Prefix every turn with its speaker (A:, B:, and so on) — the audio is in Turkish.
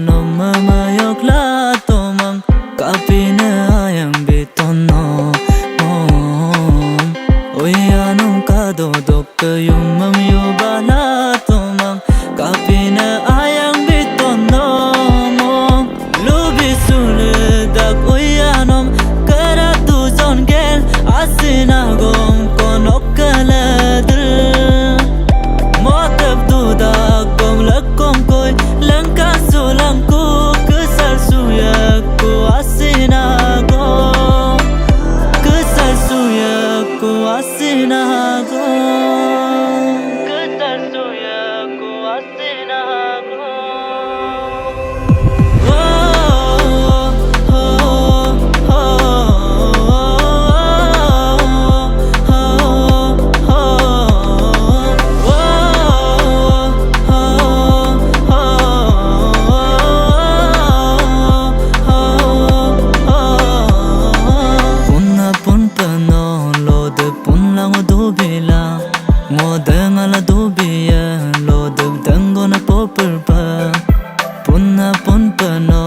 A: No mama yok la tomang kapine ayang bitono mom oyanum kado dok yung mam yubala tomang kapine ayang bitono mom lubi sule dak oyanum kara tu zon gel asina gom konokaladir motab du dak gom lakom koi langka langku kesal suyaku asinago kesal suyaku asinago kesal suyaku asinago Modengala dubiya lo dub dangona populpa punna punpa no